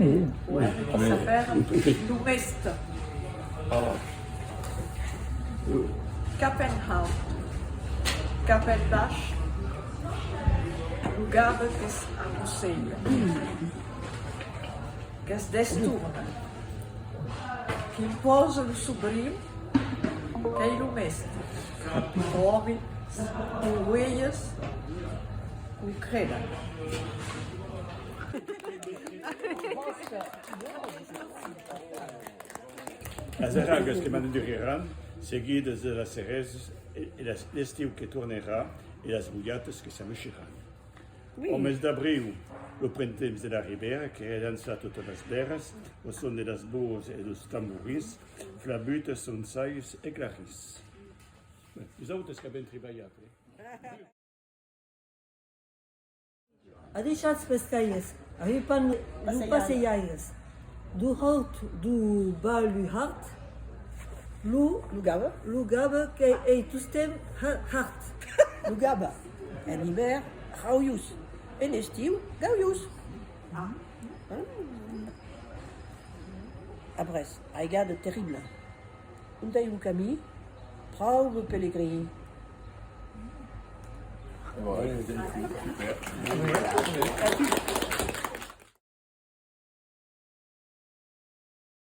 qui s'appelle l'Oumest. Kappenhout, Kappenbach, lugar que es aconselho, que es desturna, que impôs o sobrinho, que é l'Oumest, homem, com huellas, com creda. As arragas que manudurirão, seguidas das cerezas, e l'estiu que tornará, e as mulhatas que se mexerão. Ao mês de abril, o printemps da Ribeira, que relança todas as berras, o som das boas e dos tamboris, flabutas, sonsais e claris. Os outros que bem trabalhado. A deixar-se pastéias, a ripan do passeias, do halt do balho hart, Lugaba que é tostem hart. Lugaba. En hiver, gauius. En estiu, gauius. Après, aigade terrible. Un day un camí, prou de pellegrini. Ouais, super.